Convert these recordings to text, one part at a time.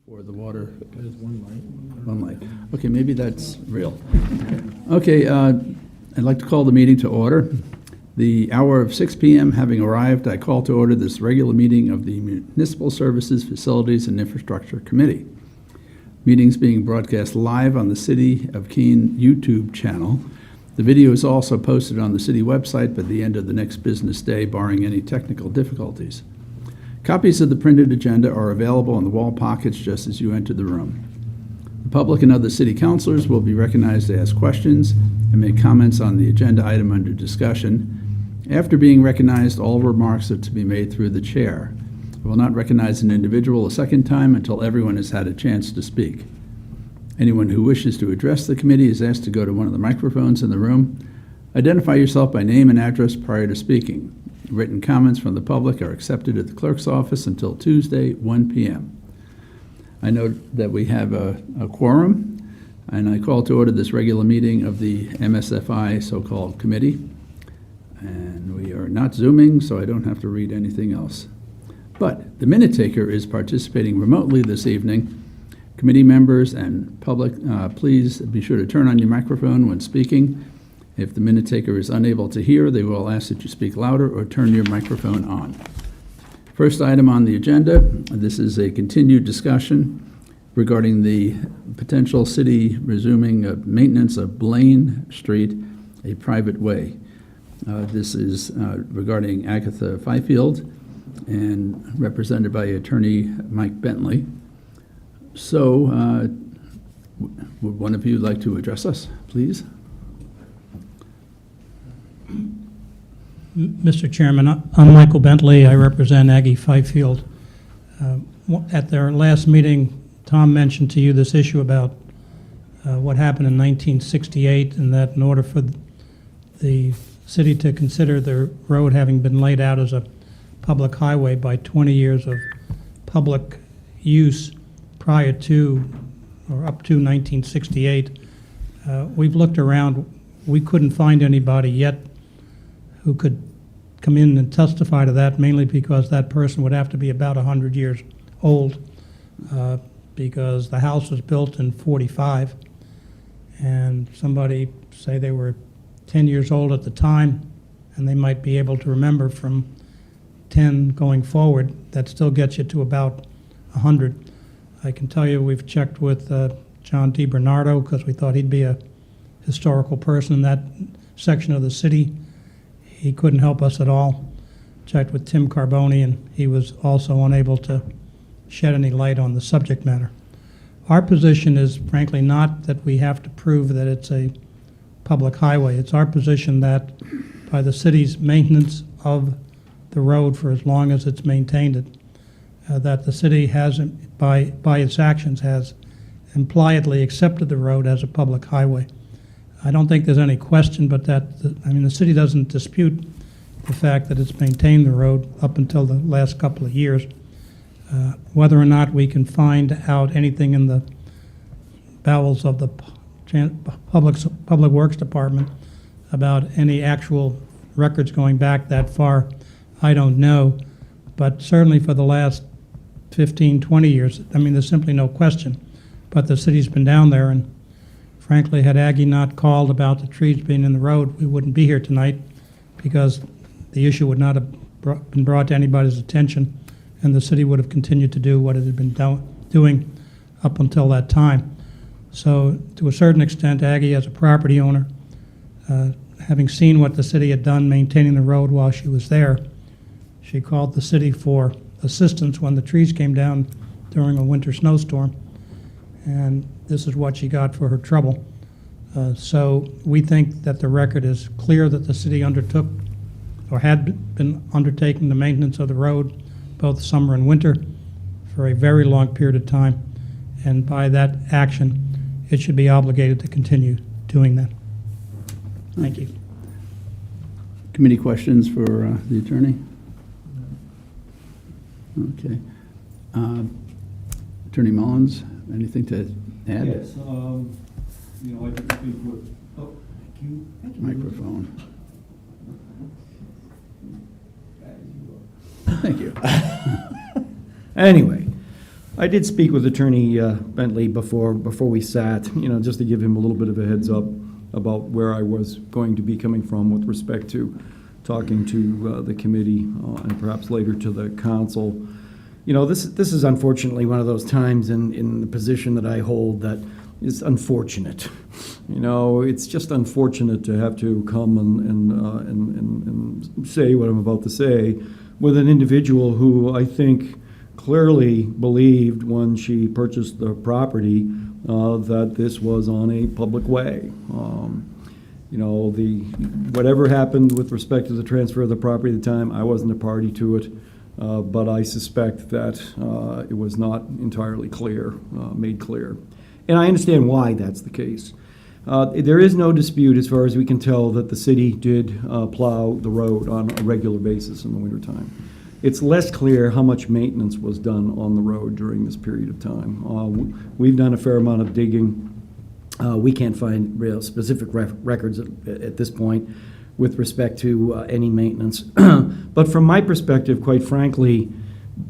For the water. There's one light. One light. Okay, maybe that's real. Okay, I'd like to call the meeting to order. The hour of 6 p.m. having arrived, I call to order this regular meeting of the Municipal Services, Facilities, and Infrastructure Committee. Meetings being broadcast live on the City of Keene YouTube channel. The video is also posted on the city website by the end of the next business day, barring any technical difficulties. Copies of the printed agenda are available in the wall pockets just as you enter the room. The public and other city councilors will be recognized to ask questions and make comments on the agenda item under discussion. After being recognized, all remarks are to be made through the chair. I will not recognize an individual a second time until everyone has had a chance to speak. Anyone who wishes to address the committee is asked to go to one of the microphones in the room. Identify yourself by name and address prior to speaking. Written comments from the public are accepted at the clerk's office until Tuesday, 1 p.m. I note that we have a quorum, and I call to order this regular meeting of the MSFI so-called committee. And we are not Zooming, so I don't have to read anything else. But the minute taker is participating remotely this evening. Committee members and public, please be sure to turn on your microphone when speaking. If the minute taker is unable to hear, they will ask that you speak louder or turn your microphone on. First item on the agenda, this is a continued discussion regarding the potential city resuming maintenance of Blaine Street, a private way. This is regarding Agatha Fifield and represented by Attorney Mike Bentley. So, would one of you like to address us, please? Mr. Chairman, I'm Michael Bentley. I represent Aggie Fifield. At their last meeting, Tom mentioned to you this issue about what happened in 1968, and that in order for the city to consider the road having been laid out as a public highway by 20 years of public use prior to or up to 1968, we've looked around. We couldn't find anybody yet who could come in and testify to that, mainly because that person would have to be about 100 years old, because the house was built in 45, and somebody say they were 10 years old at the time, and they might be able to remember from 10 going forward. That still gets you to about 100. I can tell you we've checked with John DiBernardo, because we thought he'd be a historical person in that section of the city. He couldn't help us at all. Checked with Tim Carboni, and he was also unable to shed any light on the subject matter. Our position is, frankly, not that we have to prove that it's a public highway. It's our position that by the city's maintenance of the road for as long as it's maintained it, that the city has, by its actions, has impliedly accepted the road as a public highway. I don't think there's any question but that, the city doesn't dispute the fact that it's maintained the road up until the last couple of years. Whether or not we can find out anything in the bowels of the Public Works Department about any actual records going back that far, I don't know. But certainly for the last 15, 20 years, there's simply no question. But the city's been down there, and frankly, had Aggie not called about the trees being in the road, we wouldn't be here tonight, because the issue would not have been brought to anybody's attention, and the city would have continued to do what it had been doing up until that time. So to a certain extent, Aggie, as a property owner, having seen what the city had done maintaining the road while she was there, she called the city for assistance when the trees came down during a winter snowstorm, and this is what she got for her trouble. So we think that the record is clear that the city undertook or had been undertaking the maintenance of the road both summer and winter for a very long period of time, and by that action it should be obligated to continue doing that. Thank you. Committee questions for the attorney? Okay. Attorney Mullins, anything to add? Yes, I think what, thank you. Microphone. Thank you. Anyway, I did speak with Attorney Bentley before we sat, just to give him a little bit of a heads up about where I was going to be coming from with respect to talking to the committee and perhaps later to the council. This is unfortunately one of those times in the position that I hold that is unfortunate. It's just unfortunate to have to come and say what I'm about to say with an individual who I think clearly believed when she purchased the property that this was on a public way. Whatever happened with respect to the transfer of the property at the time, I wasn't a party to it, but I suspect that it was not entirely made clear. And I understand why that's the case. There is no dispute, as far as we can tell, that the city did plow the road on a regular basis in the wintertime. It's less clear how much maintenance was done on the road during this period of time. We've done a fair amount of digging. We can't find real specific records at this point with respect to any maintenance. But from my perspective, quite frankly,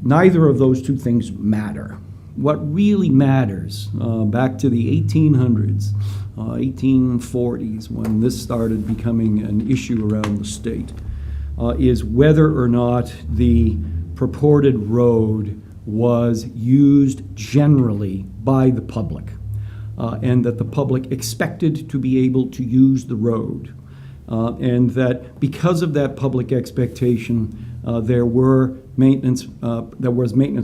neither of those two things matter. What really matters, back to the 1800s, 1840s, when this started becoming an issue around the state, is whether or not the purported road was used generally by the public, and that the public expected to be able to use the road, and that because of that public expectation, there was maintenance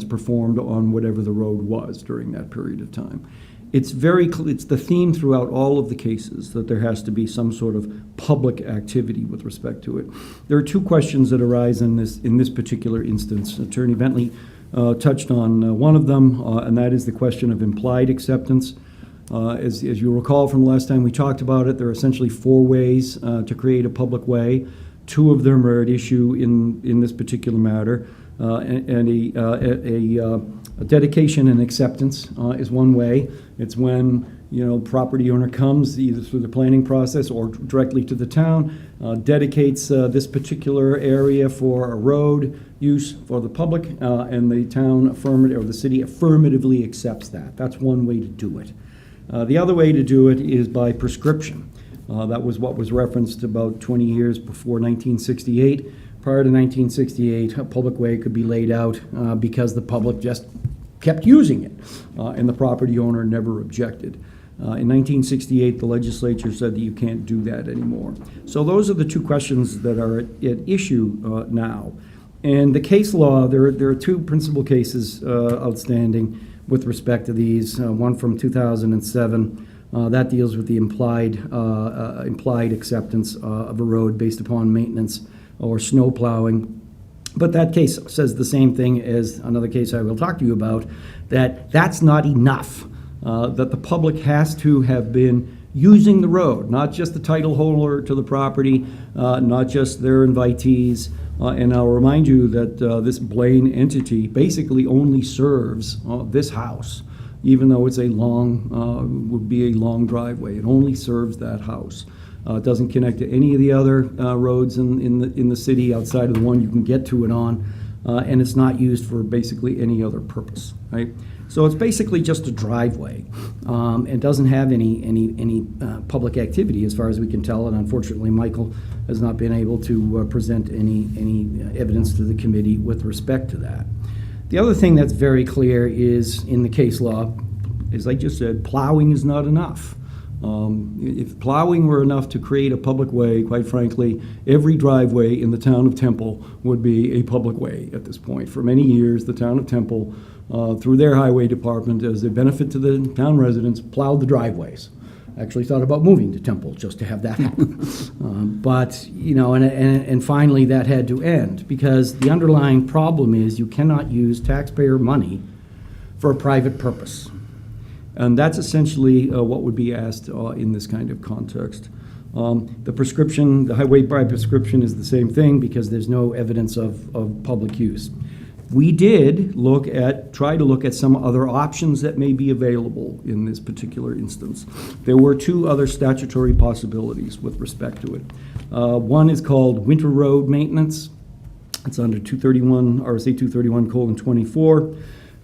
performed on whatever the road was during that period of time. It's the theme throughout all of the cases that there has to be some sort of public activity with respect to it. There are two questions that arise in this particular instance. Attorney Bentley touched on one of them, and that is the question of implied acceptance. As you recall from the last time we talked about it, there are essentially four ways to create a public way. Two of them are at issue in this particular matter, and a dedication and acceptance is one way. It's when property owner comes either through the planning process or directly to the town, dedicates this particular area for a road use for the public, and the town the city affirmatively accepts that. That's one way to do it. The other way to do it is by prescription. That was what was referenced about 20 years before 1968. Prior to 1968, a public way could be laid out because the public just kept using it, and the property owner never objected. In 1968, the legislature said that you can't do that anymore. So those are the two questions that are at issue now. And the case law, there are two principal cases outstanding with respect to these. One from 2007, that deals with the implied acceptance of a road based upon maintenance or snow plowing. But that case says the same thing as another case I will talk to you about, that's not enough, that the public has to have been using the road, not just the title holder to the property, not just their invitees. And I'll remind you that this Blaine entity basically only serves this house, even though it's would be a long driveway. It only serves that house. It doesn't connect to any of the other roads in the city outside of the one you can get to it on, and it's not used for basically any other purpose, right? So it's basically just a driveway. It doesn't have any public activity as far as we can tell, and unfortunately Michael has not been able to present any evidence to the committee with respect to that. The other thing that's very clear is in the case law, as I just said, plowing is not enough. If plowing were enough to create a public way, quite frankly, every driveway in the town of Temple would be a public way at this point. For many years, the town of Temple, through their highway department, as a benefit to the town residents, plowed the driveways. Actually thought about moving to Temple just to have that happen. But, and finally that had to end because the underlying problem is you cannot use taxpayer money for a private purpose. And that's essentially what would be asked in this kind of context. The highway by prescription is the same thing because there's no evidence of public use. We did try to look at some other options that may be available in this particular instance. There were two other statutory possibilities with respect to it. One is called winter road maintenance. It's under 231, RSA 231:24.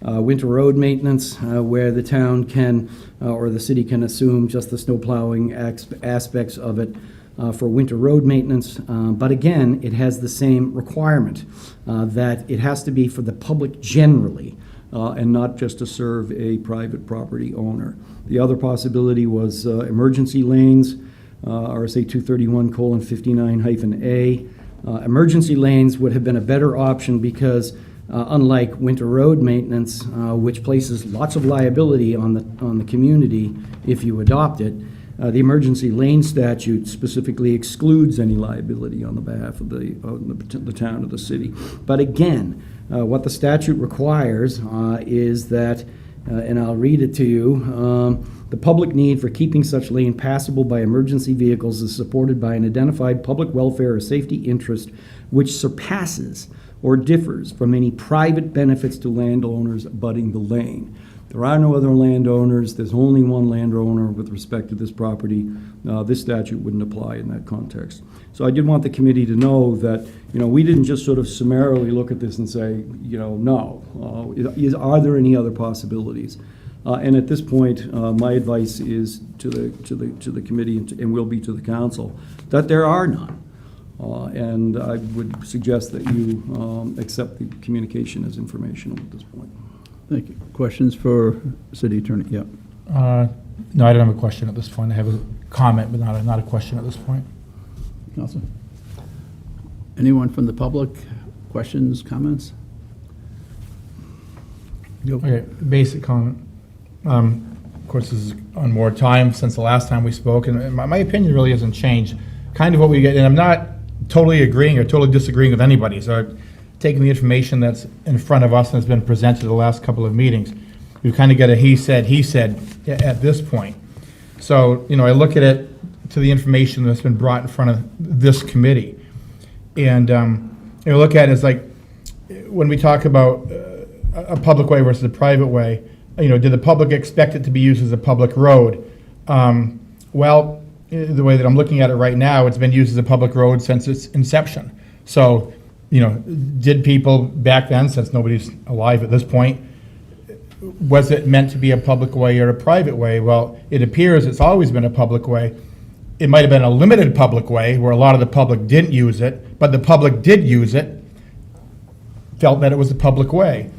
winter road maintenance, where the town can, or the city can assume just the snow plowing aspects of it for winter road maintenance. But again, it has the same requirement that it has to be for the public generally, and not just to serve a private property owner. The other possibility was emergency lanes, RSA 231:59-A. Emergency lanes would have been a better option because unlike winter road maintenance, which places lots of liability on the community if you adopt it, the emergency lane statute specifically excludes any liability on the behalf of the town or the city. But again, what the statute requires is that, and I'll read it to you, the public need for keeping such lane passable by emergency vehicles is supported by an identified public welfare or safety interest which surpasses or differs from any private benefits to landowners abutting the lane. There are no other landowners. There's only one landowner with respect to this property. This statute wouldn't apply in that context. So I did want the committee to know that, we didn't just sort of summarily look at this and say, no. Are there any other possibilities? And at this point, my advice is to the committee and will be to the council that there are none. And I would suggest that you accept the communication as informational at this point. Thank you. Questions for City Attorney? Yeah. No, I don't have a question at this point. I have a comment, but not a question at this point. Council? Anyone from the public? Questions, comments? Okay, basic comment. Of course, this is on more time since the last time we spoke, and my opinion really hasn't changed. Kind of what we get, and I'm not totally agreeing or totally disagreeing with anybody. So I've taken the information that's in front of us and has been presented the last couple of meetings. We kind of get a he said at this point. So, I look at it to the information that's been brought in front of this committee. And look at it as like, when we talk about a public way versus a private way, did the public expect it to be used as a public road? Well, the way that I'm looking at it right now, it's been used as a public road since its inception. So, did people back then, since nobody's alive at this point, was it meant to be a public way or a private way? Well, it appears it's always been a public way. It might have been a limited public way where a lot of the public didn't use it, but the public did use it, felt that it was a public way.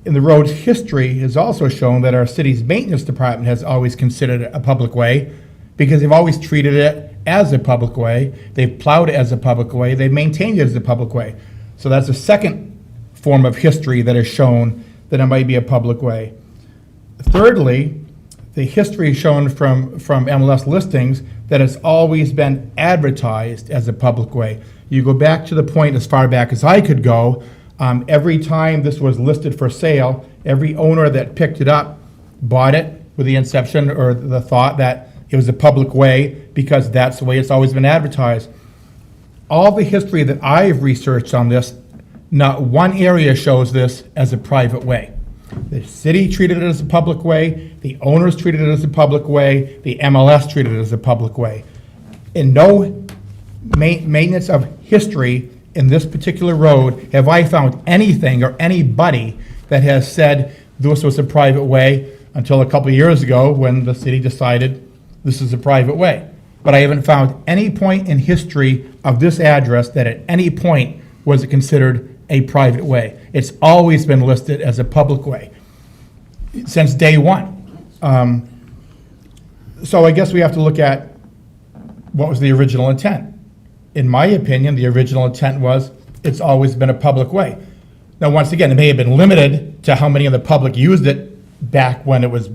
And the road's history has also shown that our city's maintenance department has always considered it a public way because they've always treated it as a public way. They've plowed it as a public way. They've maintained it as a public way. So that's a second form of history that has shown that it might be a public way. Thirdly, the history shown from MLS listings that it's always been advertised as a public way. You go back to the point as far back as I could go, every time this was listed for sale, every owner that picked it up bought it with the inception or the thought that it was a public way because that's the way it's always been advertised. All the history that I've researched on this, not one area shows this as a private way. The city treated it as a public way, the owners treated it as a public way, the MLS treated it as a public way. In no maintenance of history in this particular road have I found anything or anybody that has said this was a private way until a couple of years ago when the city decided this is a private way. But I haven't found any point in history of this address that at any point was it considered a private way. It's always been listed as a public way since day one. So I guess we have to look at what was the original intent. In my opinion, the original intent was it's always been a public way. Now, once again, it may have been limited to how many of the public used it back when it was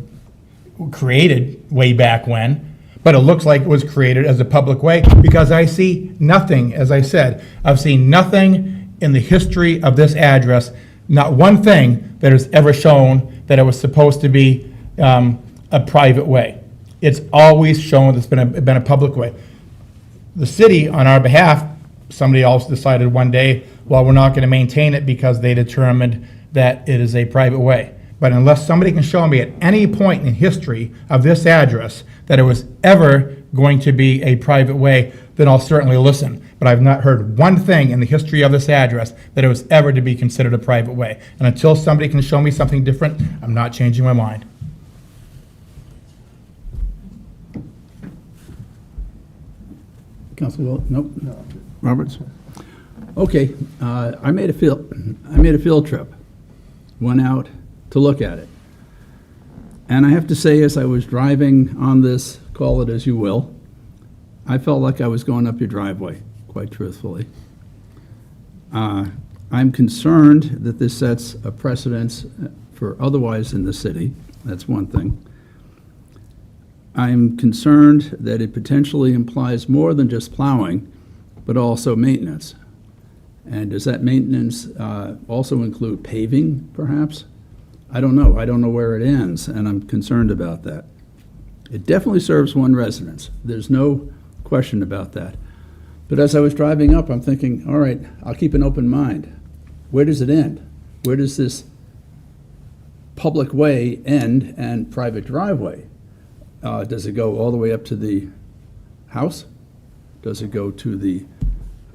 created, way back when, but it looks like it was created as a public way because I see nothing, as I said, I've seen nothing in the history of this address, not one thing that has ever shown that it was supposed to be a private way. It's always shown that it's been a public way. The city, on our behalf, somebody else decided one day, well, we're not going to maintain it because they determined that it is a private way. But unless somebody can show me at any point in history of this address that it was ever going to be a private way, then I'll certainly listen. but I've not heard one thing in the history of this address that it was ever to be considered a private way. And until somebody can show me something different, I'm not changing my mind. Council Will, nope. Roberts? Okay, I made a field trip, went out to look at it. And I have to say, as I was driving on this, call it as you will, I felt like I was going up your driveway, quite truthfully. I'm concerned that this sets a precedence for otherwise in the city. That's one thing. I'm concerned that it potentially implies more than just plowing, but also maintenance. And does that maintenance also include paving, perhaps? I don't know. I don't know where it ends, and I'm concerned about that. It definitely serves one residence. There's no question about that. But as I was driving up, I'm thinking, all right, I'll keep an open mind. Where does it end? Where does this public way end and private driveway? Does it go all the way up to the house? Does it go to the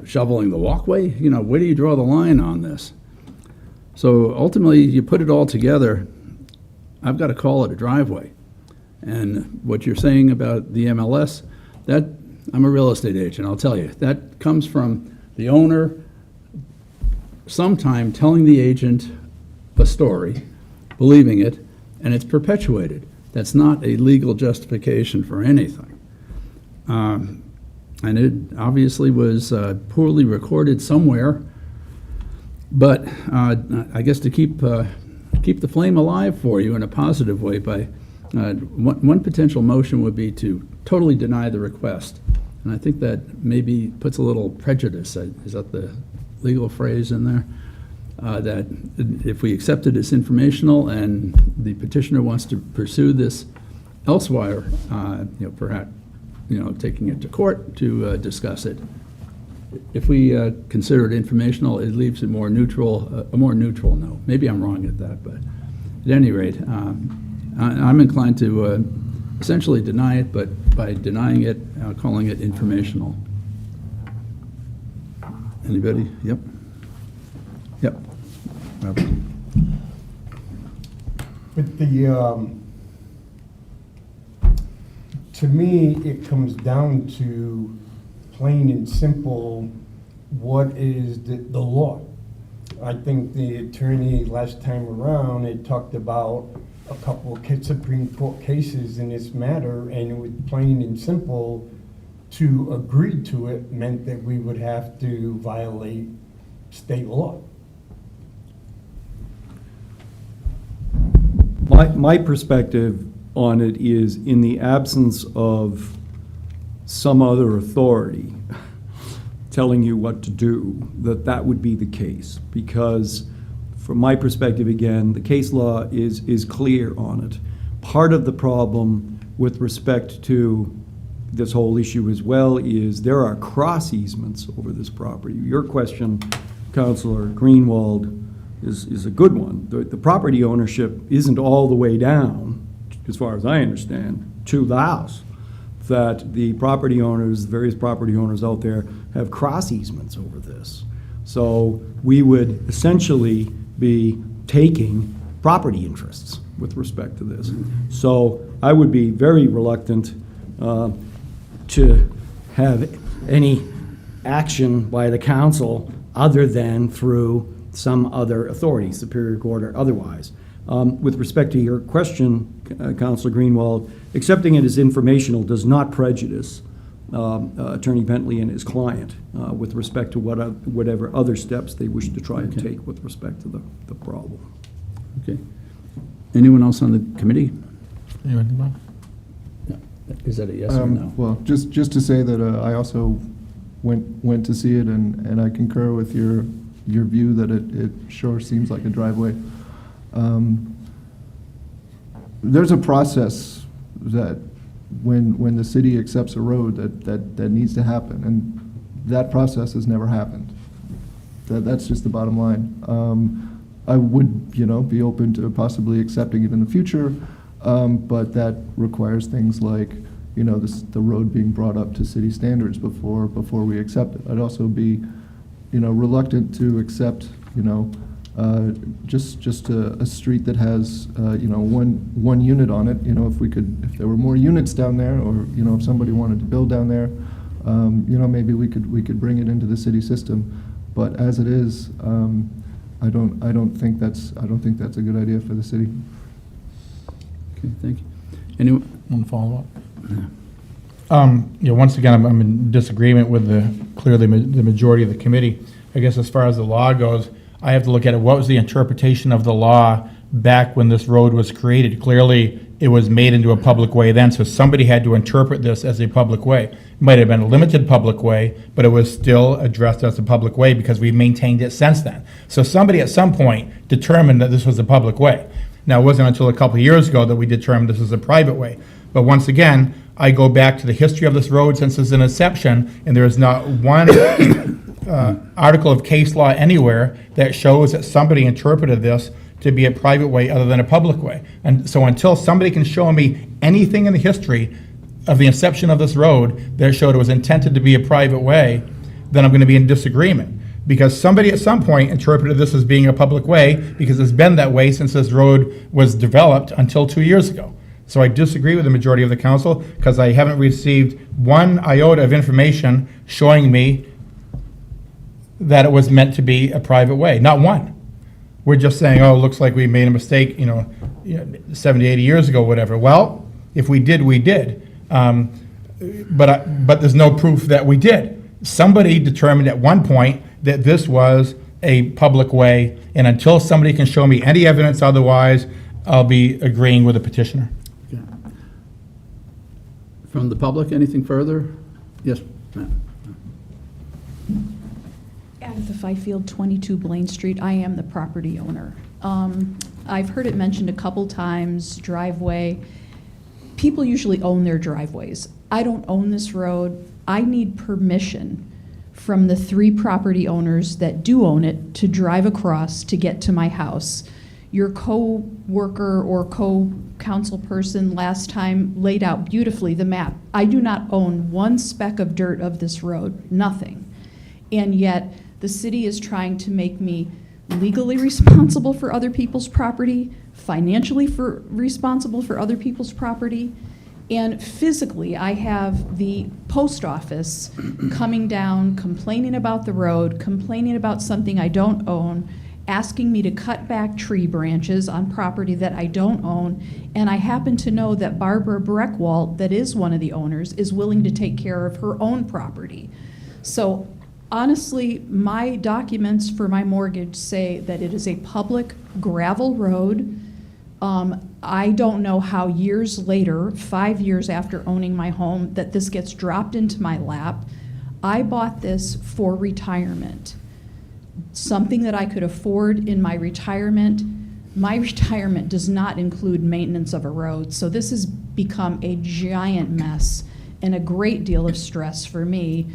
shoveling the walkway? You know, where do you draw the line on this? So ultimately, you put it all together, I've got to call it a driveway. And what you're saying about the MLS, that, I'm a real estate agent, I'll tell you, that comes from the owner sometime telling the agent a story, believing it, and it's perpetuated. That's not a legal justification for anything. And it obviously was poorly recorded somewhere, but I guess to keep the flame alive for you in a positive way, by one potential motion would be to totally deny the request. And I think that maybe puts a little prejudice, is that the legal phrase in there? That if we accept it as informational and the petitioner wants to pursue this elsewhere, perhaps, taking it to court to discuss it. If we consider it informational, it leaves it more neutral, a more neutral no. Maybe I'm wrong at that, but at any rate, I'm inclined to essentially deny it, but by denying it, calling it informational. Anybody? Yep. Yep. Robert. But to me, it comes down to plain and simple, what is the law? I think the attorney last time around had talked about a couple of Supreme Court cases in this matter, and it was plain and simple. To agree to it meant that we would have to violate state law. My perspective on it is, in the absence of some other authority telling you what to do, that would be the case. Because from my perspective, again, the case law is clear on it. Part of the problem with respect to this whole issue as well is there are cross easements over this property. Your question, Councillor Greenwald, is a good one. The property ownership isn't all the way down, as far as I understand, to the house. That the property owners, various property owners out there, have cross easements over this. So we would essentially be taking property interests with respect to this. So I would be very reluctant to have any action by the council other than through some other authority, Superior Court or otherwise. With respect to your question, Councilor Greenwald, accepting it as informational does not prejudice Attorney Bentley and his client with respect to whatever other steps they wish to try and take with respect to the problem. Okay. Anyone else on the committee? Anyone, Bob? No. Is that a yes or no? Well, just to say that I also went to see it, and I concur with your view that it sure seems like a driveway. There's a process that when the city accepts a road that needs to happen, and that process has never happened. That's just the bottom line. I would, be open to possibly accepting it in the future, but that requires things like, the road being brought up to city standards before we accept it. I'd also be, reluctant to accept, just a street that has, one unit on it. If there were more units down there, or, if somebody wanted to build down there, maybe we could bring it into the city system. But as it is, I don't think that's a good idea for the city. Okay, thank you. Anyone? One follow-up. Once again, I'm in disagreement with clearly the majority of the committee. I guess as far as the law goes, I have to look at it. What was the interpretation of the law back when this road was created? Clearly, it was made into a public way then, so somebody had to interpret this as a public way. It might have been a limited public way, but it was still addressed as a public way because we've maintained it since then. So somebody at some point determined that this was a public way. Now, it wasn't until a couple of years ago that we determined this is a private way. But once again, I go back to the history of this road since its inception, and there is not one article of case law anywhere that shows that somebody interpreted this to be a private way other than a public way. And so until somebody can show me anything in the history of the inception of this road that showed it was intended to be a private way, then I'm going to be in disagreement. Because somebody at some point interpreted this as being a public way, because it's been that way since this road was developed until 2 years ago. So I disagree with the majority of the council, because I haven't received one iota of information showing me that it was meant to be a private way. Not one. We're just saying, oh, it looks like we made a mistake, 70, 80 years ago, whatever. Well, if we did, we did. But there's no proof that we did. Somebody determined at one point that this was a public way, and until somebody can show me any evidence otherwise, I'll be agreeing with the petitioner. Okay. From the public, anything further? Yes, ma'am. Agatha Fifield, 22 Blaine Street. I am the property owner. I've heard it mentioned a couple times, driveway. People usually own their driveways. I don't own this road. I need permission from the 3 property owners that do own it to drive across to get to my house. Your co-worker or co-council person last time laid out beautifully the map. I do not own one speck of dirt of this road, nothing. And yet, the city is trying to make me legally responsible for other people's property, financially responsible for other people's property, and physically, I have the post office coming down, complaining about the road, complaining about something I don't own, asking me to cut back tree branches on property that I don't own, and I happen to know that Barbara Breckwald, that is one of the owners, is willing to take care of her own property. So honestly, my documents for my mortgage say that it is a public gravel road. I don't know how years later, 5 years after owning my home, that this gets dropped into my lap. I bought this for retirement, something that I could afford in my retirement. My retirement does not include maintenance of a road, so this has become a giant mess and a great deal of stress for me,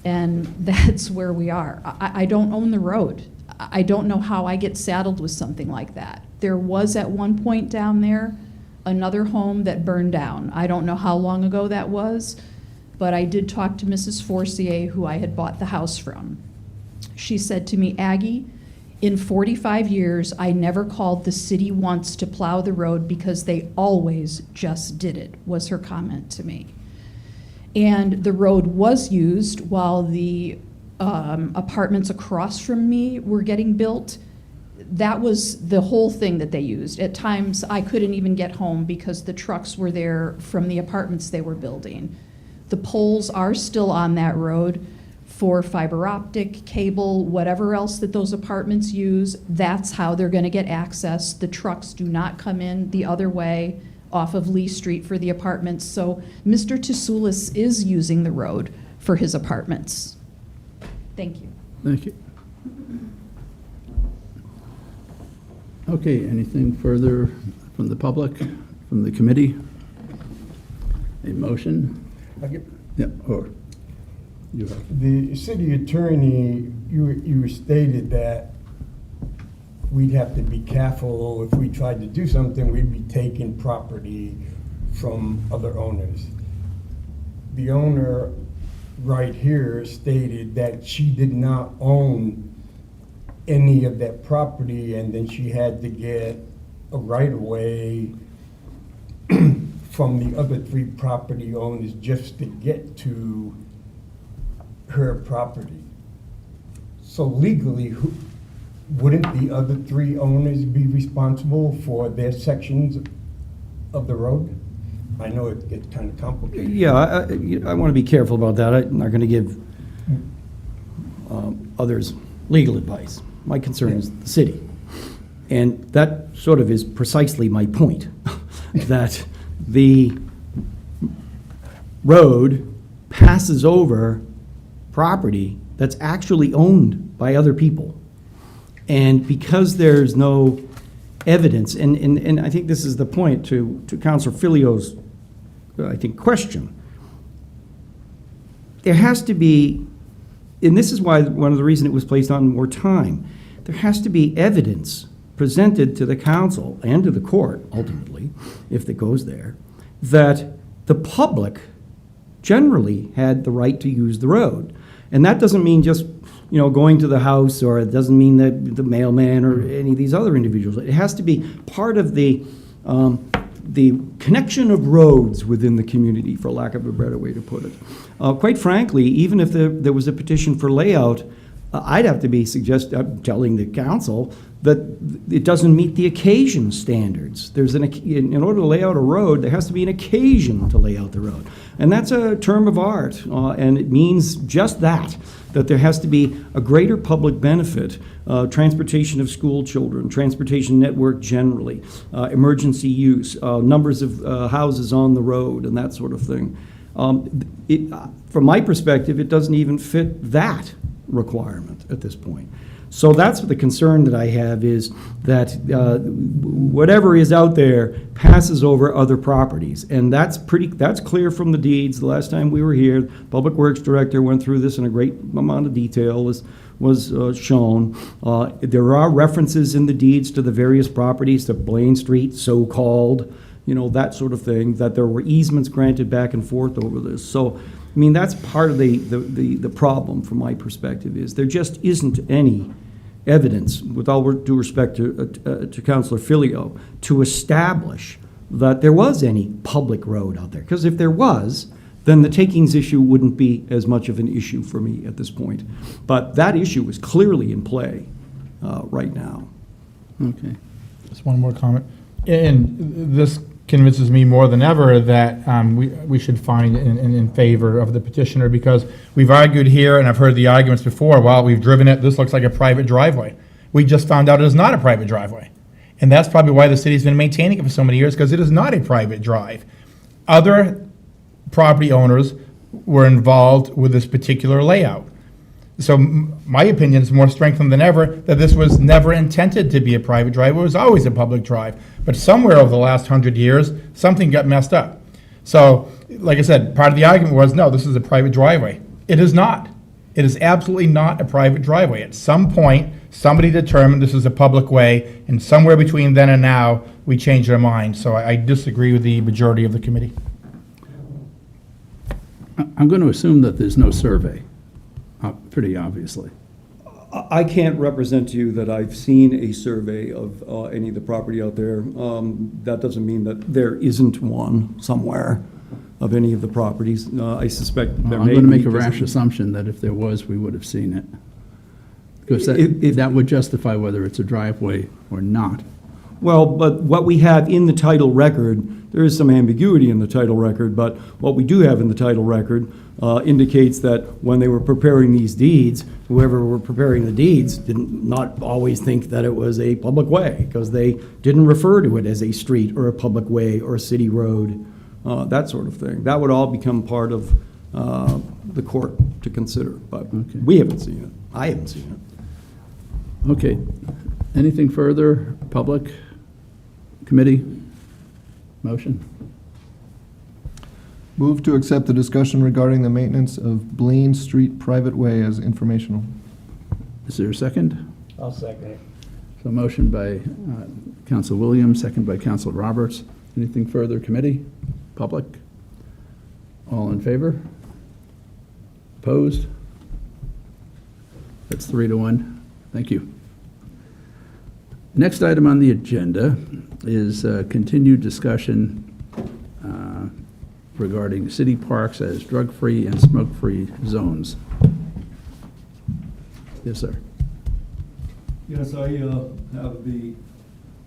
and that's where we are. I don't own the road. I don't know how I get saddled with something like that. There was at one point down there another home that burned down. I don't know how long ago that was, but I did talk to Mrs. Forcier, who I had bought the house from. She said to me, Aggie, in 45 years, I never called the city once to plow the road because they always just did it, was her comment to me. And the road was used while the apartments across from me were getting built. That was the whole thing that they used. At times, I couldn't even get home because the trucks were there from the apartments they were building. The poles are still on that road for fiber optic, cable, whatever else that those apartments use. That's how they're going to get access. The trucks do not come in the other way off of Lee Street for the apartments. So Mr. Tsoulis is using the road for his apartments. Thank you. Thank you. Okay, anything further from the public, from the committee? A motion? Yeah, or you have. The city attorney, you stated that we'd have to be careful if we tried to do something, we'd be taking property from other owners. the owner right here stated that she did not own any of that property, and then she had to get a right-of-way from the other three property owners just to get to her property. So legally, wouldn't the other three owners be responsible for their sections of the road? I know it gets kind of complicated. Yeah, I want to be careful about that. I'm not going to give others legal advice. My concern is the city. And that sort of is precisely my point, that the road passes over property that's actually owned by other people. And because there's no evidence, and I think this is the point to Councilor Filio's, I think, question. There has to be, and this is why one of the reasons it was placed on more time, there has to be evidence presented to the council and to the court, ultimately, if it goes there, that the public generally had the right to use the road. And that doesn't mean just, going to the house, or it doesn't mean that the mailman or any of these other individuals. It has to be part of the connection of roads within the community, for lack of a better way to put it. Quite frankly, even if there was a petition for layout, I'd have to be telling the council that it doesn't meet the occasion standards. In order to lay out a road, there has to be an occasion to lay out the road. And that's a term of art, and it means just that there has to be a greater public benefit, transportation of school children, transportation network generally, emergency use, numbers of houses on the road, and that sort of thing. From my perspective, it doesn't even fit that requirement at this point. So that's the concern that I have, is that whatever is out there passes over other properties. And that's clear from the deeds. The last time we were here, Public Works Director went through this in a great amount of detail, was shown. There are references in the deeds to the various properties, to Blaine Street, so-called, that sort of thing, that there were easements granted back and forth over this. So, that's part of the problem from my perspective, is there just isn't any evidence, with all due respect to Councilor Filio, to establish that there was any public road out there. Because if there was, then the takings issue wouldn't be as much of an issue for me at this point. But that issue is clearly in play right now. Okay. Just one more comment. And this convinces me more than ever that we should find in favor of the petitioner, because we've argued here, and I've heard the arguments before, well, we've driven it, this looks like a private driveway. We just found out it is not a private driveway. And that's probably why the city's been maintaining it for so many years, because it is not a private drive. Other property owners were involved with this particular layout. So my opinion is more strengthened than ever that this was never intended to be a private drive. It was always a public drive. But somewhere over the last 100 years, something got messed up. So, like I said, part of the argument was, no, this is a private driveway. It is not. It is absolutely not a private driveway. At some point, somebody determined this is a public way, and somewhere between then and now, we changed our mind. So I disagree with the majority of the committee. I'm going to assume that there's no survey, pretty obviously. I can't represent to you that I've seen a survey of any of the property out there. That doesn't mean that there isn't one somewhere of any of the properties. I suspect there I'm may be. going to make a 'cause rash assumption that if there was, we would have seen it. Because that would justify whether it's a driveway or not. Well, but what we have in the title record, there is some ambiguity in the title record, but what we do have in the title record indicates that when they were preparing these deeds, whoever were preparing the deeds did not always think that it was a public way, because they didn't refer to it as a street or a public way or a city road, that sort of thing. That would all become part of the court to consider, but Okay. we haven't seen it. I haven't seen it. Okay. Anything further, public, committee? Motion? Move to accept the discussion regarding the maintenance of Blaine Street private way as informational. Is there a second? I'll second it. So motion by Counsel Williams, second by Counsel Roberts. Anything further, committee? Public? All in favor? Opposed? That's 3-1. Thank you. Next item on the agenda is continued discussion regarding city parks as drug-free and smoke-free zones. Yes, sir. Yes, I have the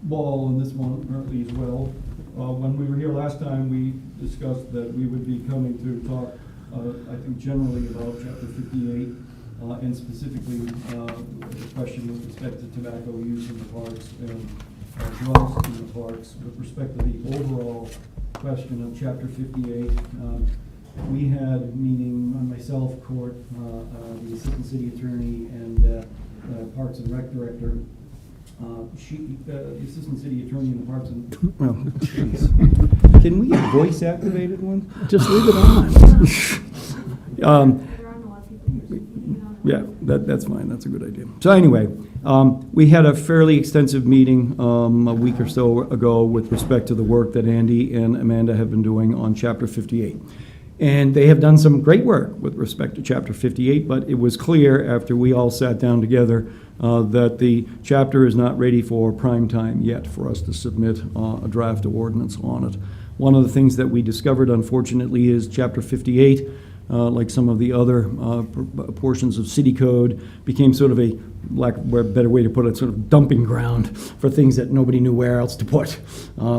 ball on this one currently as well. When we were here last time, we discussed that we would be coming to talk, I think generally about Chapter 58, and specifically the question with respect to tobacco use in the parks and drugs in the parks. With respect to the overall question of Chapter 58, we had, meaning myself, Court, the Assistant City Attorney, and Parks and Rec Director. The Assistant City Attorney in the Parks and... Well, jeez. Can we have voice activated one? Just leave it on. Yeah, that's fine, that's a good idea. So anyway, we had a fairly extensive meeting a week or so ago with respect to the work that Andy and Amanda have been doing on Chapter 58. And they have done some great work with respect to Chapter 58, but it was clear after we all sat down together that the chapter is not ready for prime time yet for us to submit a draft ordinance on it. One of the things that we discovered, unfortunately, is Chapter 58, like some of the other portions of city code, became sort of a, lack of a better way to put it, sort of dumping ground for things that nobody knew where else to put.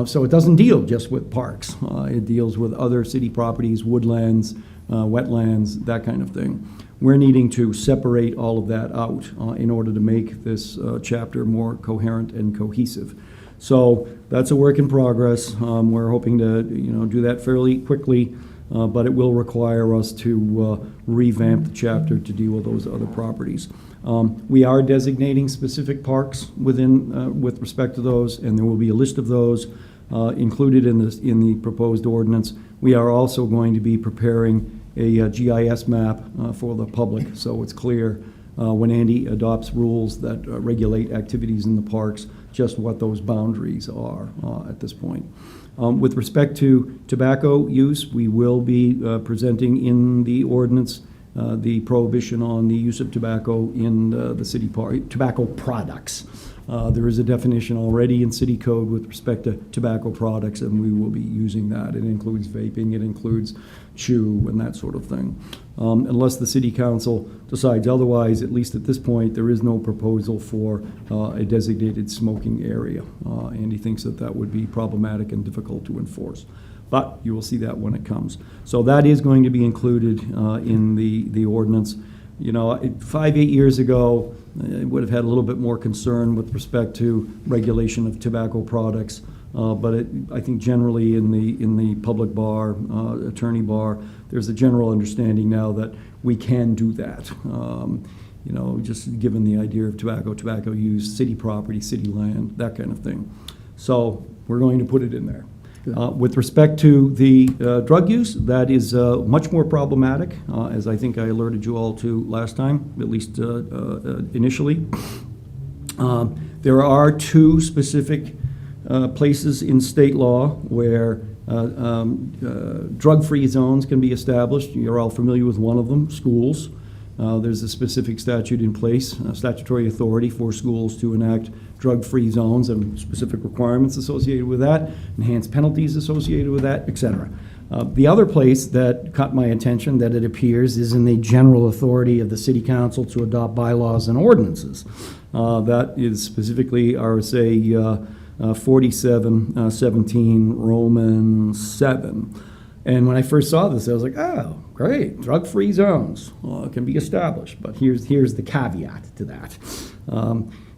So it doesn't deal just with parks. It deals with other city properties, woodlands, wetlands, that kind of thing. We're needing to separate all of that out in order to make this chapter more coherent and cohesive. So that's a work in progress. We're hoping to, do that fairly quickly. But it will require us to revamp the chapter to deal with those other properties. We are designating specific parks within, with respect to those, and there will be a list of those included in the proposed ordinance. We are also going to be preparing a GIS map for the public, so it's clear when Andy adopts rules that regulate activities in the parks, just what those boundaries are at this point. With respect to tobacco use, we will be presenting in the ordinance the prohibition on the use of tobacco in the city park, tobacco products. There is a definition already in city code with respect to tobacco products, and we will be using that. It includes vaping, it includes chew, and that sort of thing. Unless the city council decides otherwise, at least at this point, there is no proposal for a designated smoking area. And he thinks that that would be problematic and difficult to enforce. But you will see that when it comes. So that is going to be included in the ordinance. 5-8 years ago, I would have had a little bit more concern with respect to regulation of tobacco products. But I think generally in the public bar, attorney bar, there's a general understanding now that we can do that. Just given the idea of tobacco use, city property, city land, that kind of thing. So we're going to put it in there. With respect to the drug use, that is much more problematic, as I think I alerted you all to last time, at least initially. There are two specific places in state law where drug-free zones can be established. You're all familiar with one of them, schools. There's a specific statute in place, statutory authority for schools to enact drug-free zones and specific requirements associated with that, enhanced penalties associated with that, etc. The other place that caught my attention, that it appears, is in the general authority of the city council to adopt bylaws and ordinances. That is specifically RSA 4717 Roman 7. And when I first saw this, I was like, oh, great, drug-free zones can be established. But here's the caveat to that.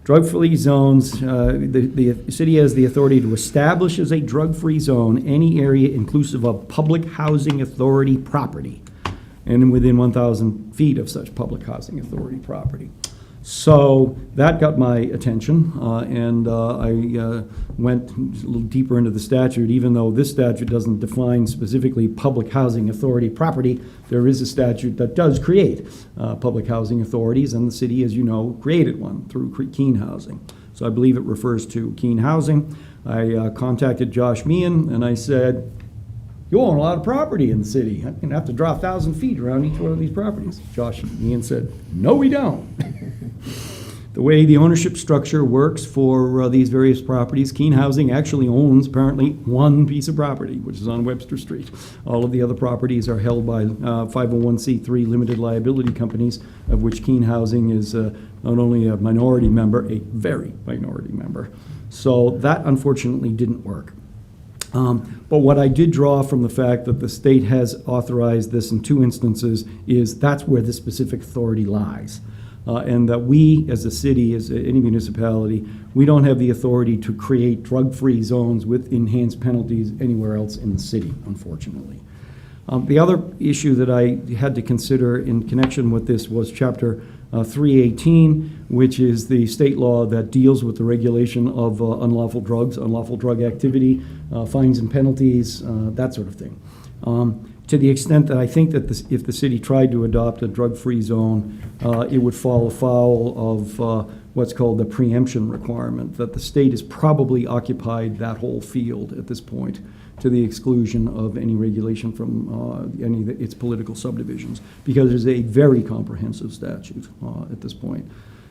Drug-free zones, the city has the authority to establish as a drug-free zone any area inclusive of public housing authority property and within 1,000 feet of such public housing authority property. So that got my attention, and I went a little deeper into the statute. Even though this statute doesn't define specifically public housing authority property, there is a statute that does create public housing authorities, and the city, as you know, created one through Keene Housing. So I believe it refers to Keene Housing. I contacted Josh Meehan, and I said, you own a lot of property in the city. I'm gonna have to draw 1,000 feet around each one of these properties. Josh and Ian said, no, we don't. The way the ownership structure works for these various properties, Keene Housing actually owns apparently one piece of property, which is on Webster Street. All of the other properties are held by 501c3 limited liability companies, of which Keene Housing is not only a minority member, a very minority member. So that unfortunately didn't work. But what I did draw from the fact that the state has authorized this in 2 instances is that's where the specific authority lies. And that we, as a city, as any municipality, we don't have the authority to create drug-free zones with enhanced penalties anywhere else in the city, unfortunately. The other issue that I had to consider in connection with this was Chapter 318, which is the state law that deals with the regulation of unlawful drugs, unlawful drug activity, fines and penalties, that sort of thing. To the extent that I think that if the city tried to adopt a drug-free zone, it would fall afoul of what's called the preemption requirement, that the state has probably occupied that whole field at this point to the exclusion of any regulation from any of its political subdivisions, because there's a very comprehensive statute at this point.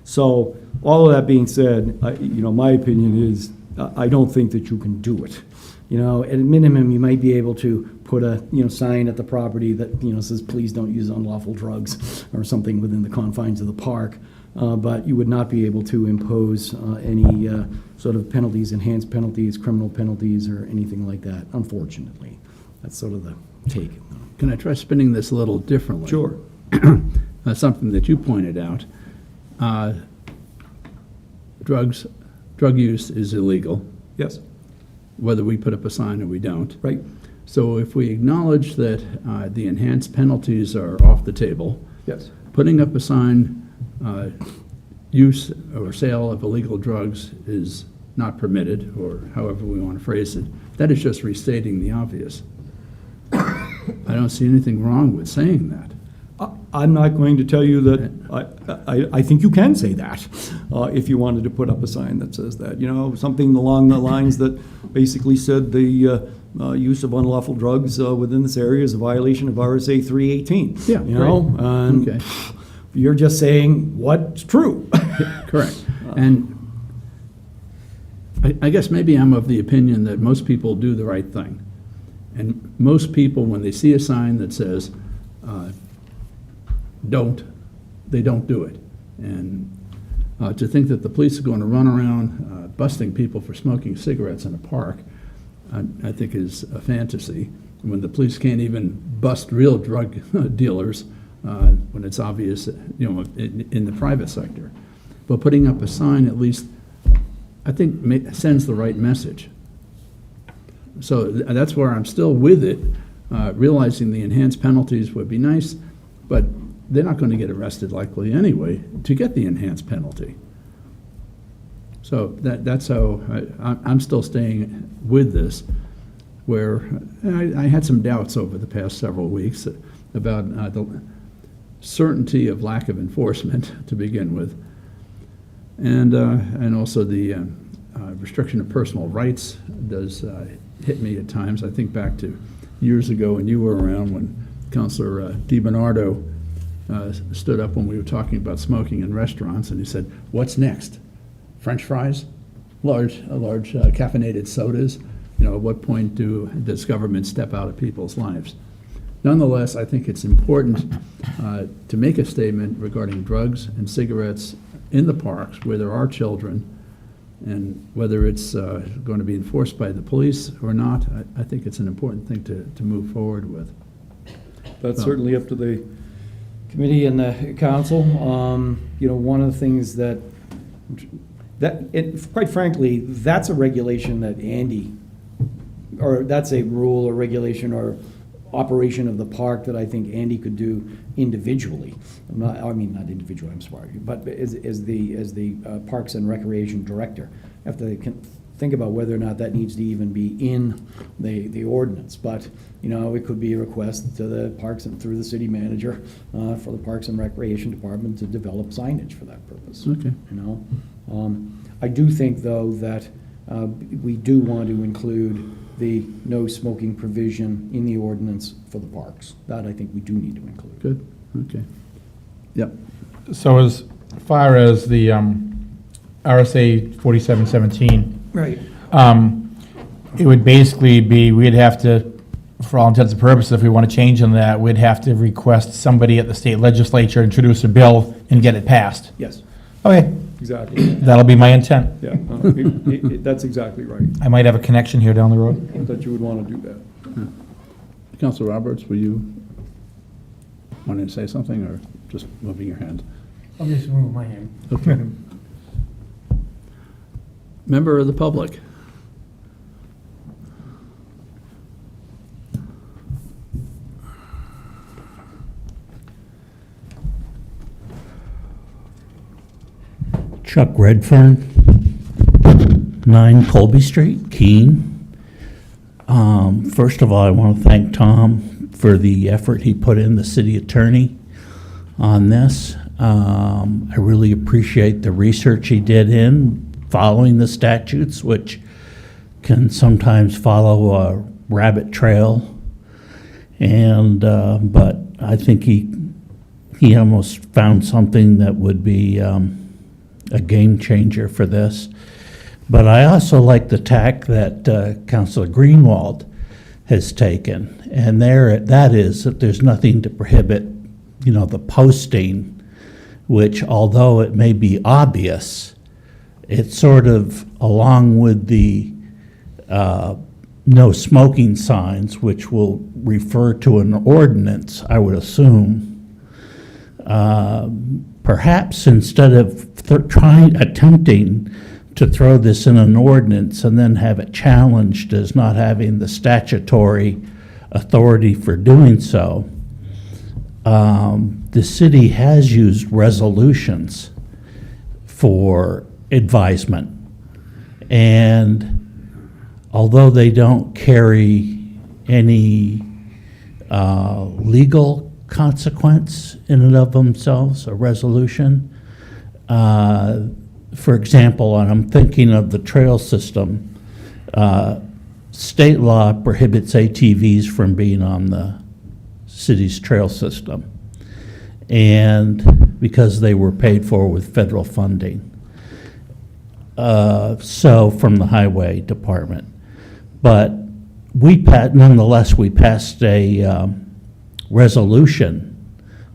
So all of that being said, my opinion is I don't think that you can do it. At a minimum, you might be able to put a, sign at the property that, says, please don't use unlawful drugs or something within the confines of the park. But you would not be able to impose any sort of penalties, enhanced penalties, criminal penalties, or anything like that, unfortunately. That's sort of the take. Can I try spinning this a little differently? Sure. Something that you pointed out. Drug use is illegal, Yes. whether we put up a sign or we don't. Right. So if we acknowledge that the enhanced penalties are off the table, Yes. putting up a sign, use or sale of illegal drugs is not permitted, or however we want to phrase it, that is just restating the obvious. I don't see anything wrong with saying that. I'm not going to tell you that I think you can say that if you wanted to put up a sign that says that. Something along the lines that basically said the use of unlawful drugs within this area is a violation of RSA 318. Yeah, and Okay. you're just saying what's true. Correct. And I guess maybe I'm of the opinion that most people do the right thing. And most people, when they see a sign that says, they don't do it. And to think that the police are going to run around busting people for smoking cigarettes in a park, I think is a fantasy, when the police can't even bust real drug dealers when it's obvious, in the private sector. But putting up a sign, at least, I think sends the right message. So that's where I'm still with it, realizing the enhanced penalties would be nice, but they're not going to get arrested likely anyway to get the enhanced penalty. So that's how I'm still staying with this, where I had some doubts over the past several weeks about the certainty of lack of enforcement to begin with, and also the restriction of personal rights does hit me at times. I think back to years ago when you were around, when Councilor DiBernardo stood up when we were talking about smoking in restaurants, and he said, "What's next? French fries, large caffeinated sodas. At what point does government step out of people's lives?" Nonetheless, I think it's important to make a statement regarding drugs and cigarettes in the parks where there are children, and whether it's going to be enforced by the police or not. I think it's an important thing to move forward with. That's certainly up to the Committee and the council. One of the things quite frankly, that's a regulation that Andy, or that's a rule or regulation or operation of the park that I think Andy could do individually. Not individually, I'm sorry, but as the Parks and Recreation Director. Have to think about whether or not that needs to even be in the ordinance. But, it could be a request to the parks and through the city manager for the Parks and Recreation Department to develop signage for that purpose. Okay. I do think, though, that we do want to include the no smoking provision in the ordinance for the parks. That I think we do need to include. Good, okay. Yep, So as far as the RSA 4717, Right. it would basically be, we'd have to, for all intents and purposes, if we want to change on that, we'd have to request somebody at the state legislature introduce a bill and get it passed. Yes, Okay, exactly. that'll be my intent. Yeah, that's exactly right, I might have a connection here down the road. that you would want to do that. Counselor Roberts, were you wanting to say something, or just moving your hand? I'll just move my hand. Okay. Member of the public? Chuck Redfern, 9 Colby Street, Keene. First of all, I want to thank Tom for the effort he put in, the city attorney, on this. I really appreciate the research he did in following the statutes, which can sometimes follow a rabbit trail. And, but I think he almost found something that would be a game changer for this. But I also like the tack that Councilor Greenwald has taken, and that is that there's nothing to prohibit, the posting, which, although it may be obvious, it's sort of along with the no smoking signs, which will refer to an ordinance, I would assume. Perhaps instead of attempting to throw this in an ordinance and then have it challenged as not having the statutory authority for doing so, the city has used resolutions for advisement. And although they don't carry any legal consequence in and of themselves, a resolution, for example, and I'm thinking of the trail system, state law prohibits ATVs from being on the city's trail system, and because they were paid for with federal funding, so from the highway department. But nonetheless, we passed a resolution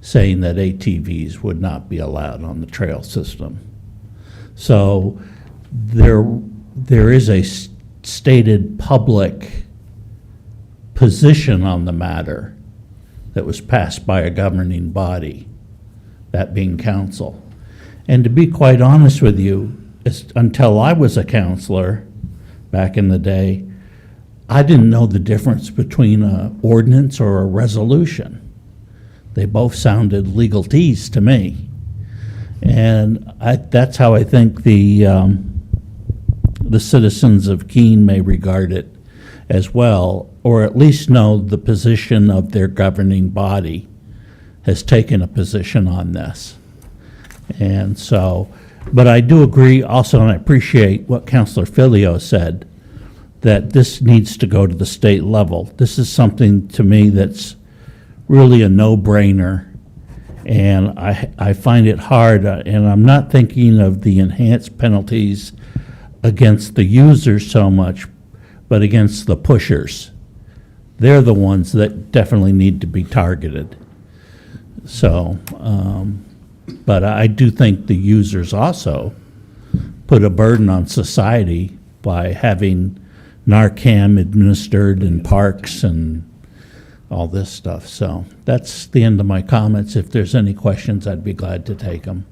saying that ATVs would not be allowed on the trail system. So there is a stated public position on the matter that was passed by a governing body, that being council. And to be quite honest with you, until I was a councilor back in the day, I didn't know the difference between an ordinance or a resolution. They both sounded legalese to me. And that's how I think the citizens of Keene may regard it as well, or at least know the position of their governing body has taken a position on this. And so, but I do agree also, and I appreciate what Councilor Filio said, that this needs to go to the state level. This is something to me that's really a no-brainer. And I find it hard, and I'm not thinking of the enhanced penalties against the users so much, but against the pushers. They're the ones that definitely need to be targeted. So, but I do think the users also put a burden on society by having Narcan administered in parks and all this stuff. So that's the end of my comments. If there's any questions, I'd be glad to take them.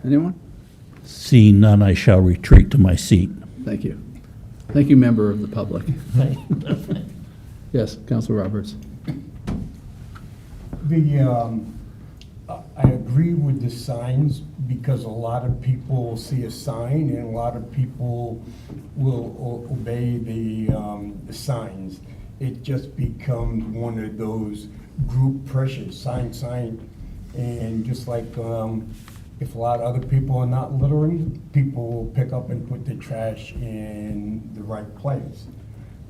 Anyone? Seeing none, I shall retreat to my seat. Thank you. Thank you, member of the public. Yes, Councilor Roberts. I agree with the signs because a lot of people see a sign and a lot of people will obey the signs. It just becomes one of those group pressures, sign, and just like if a lot of other people are not littering, people will pick up and put their trash in the right place.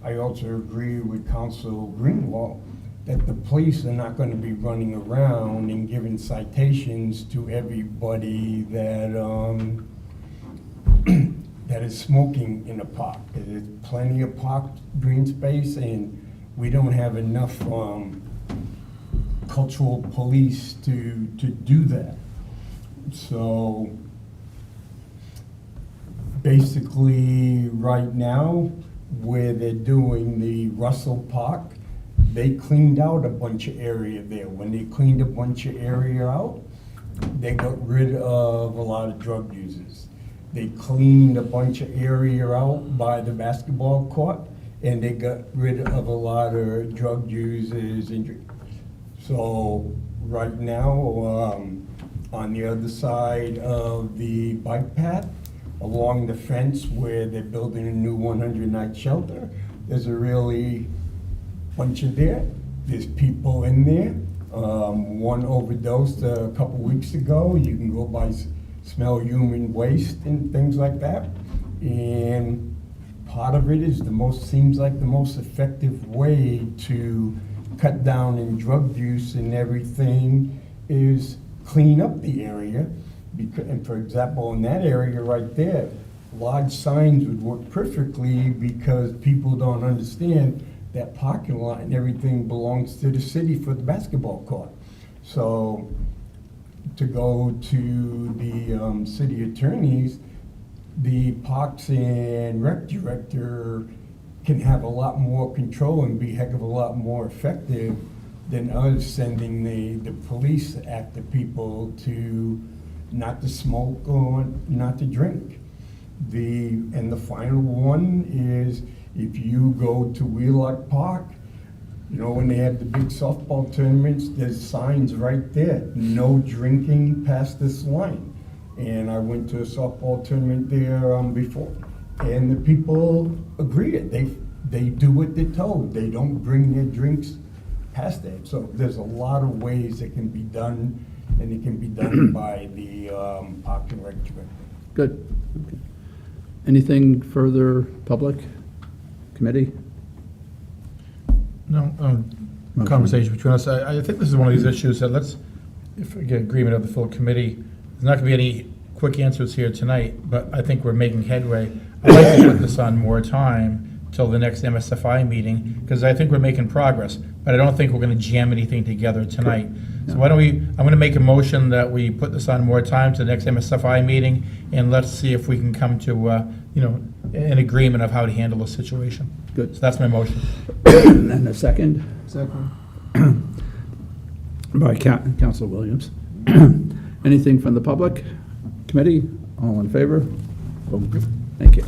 I also agree with Council Greenwald that the police are not gonna be running around and giving citations to everybody that, that is smoking in a park. There's plenty of park green space, and we don't have enough, cultural police to do that. So, basically, right now, where they're doing the Russell Park, they cleaned out a bunch of area there. When they cleaned a bunch of area out, they got rid of a lot of drug users. They cleaned a bunch of area out by the basketball court, and they got rid of a lot of drug users. So right now, on the other side of the bike path, along the fence where they're building a new 100-night shelter, there's a really bunch of there. There's people in there. One overdosed a couple weeks ago. You can go by, smell human waste and things like that. And part of it is seems like the most effective way to cut down in drug use and everything is clean up the area. And for example, in that area right there, large signs would work perfectly because people don't understand that parking lot and everything belongs to the city for the basketball court. So to go to the city attorneys, the Parks and Rec director can have a lot more control and be a heck of a lot more effective than us sending the police after people to not to smoke or not to drink. And the final one is, if you go to Wheelock Park, you know, when they have the big softball tournaments, there's signs right there, no drinking past this line. And I went to a softball tournament there before, and the people agree it. They do what they're told. They don't bring their drinks past that. So there's a lot of ways it can be done, and it can be done by the Park and Rec director. Good. Okay. Anything further, public, committee? No, conversation between us. I think this is one of these issues that if we get agreement of the full committee, there's not gonna be any quick answers here tonight, but I think we're making headway. I'd like to put this on more time till the next MSFI meeting, because I think we're making progress, but I don't think we're gonna jam anything together tonight. So why don't I'm gonna make a motion that we put this on more time to the next MSFI meeting, and let's see if we can come to, an agreement of how to handle the situation. Good. So that's my motion. And then a second Second. by Councilor Williams. Anything from the public, committee? All in favor? Boom. Thank you.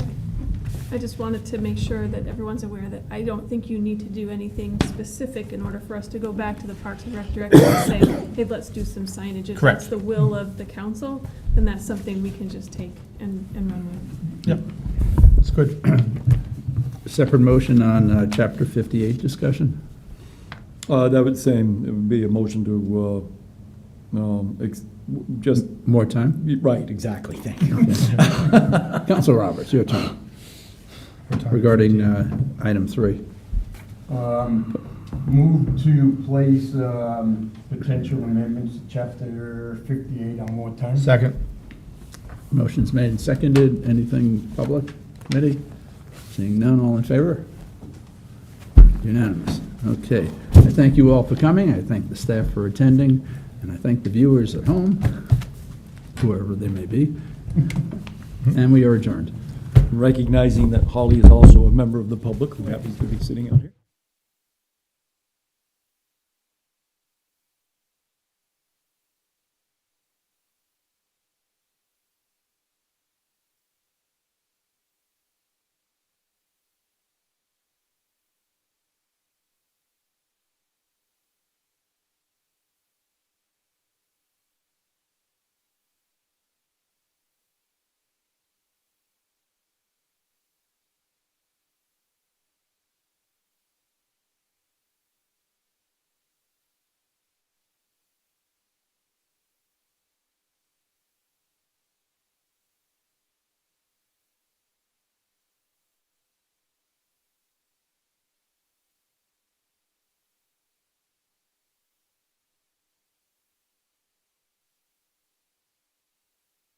I just wanted to make sure that everyone's aware that I don't think you need to do anything specific in order for us to go back to the Parks and Rec director and say, hey, let's do some signage. If Correct. that's the will of the council, then that's something we can just take and run with. Yep, that's good. Separate motion on Chapter 58 discussion? That would same, it would be a motion to, just, More time? right, exactly, thank you. Councilor Roberts, your turn. Regarding item 3. Move to place potential amendments to chapter 58 on more time. Second. Motion's made and seconded. Anything public, committee? Seeing none, all in favor? Unanimous. Okay. I thank you all for coming. I thank the staff for attending, and I thank the viewers at home, whoever they may be. And we are adjourned. Recognizing that Holly is also a member of the public who happens to be sitting out here.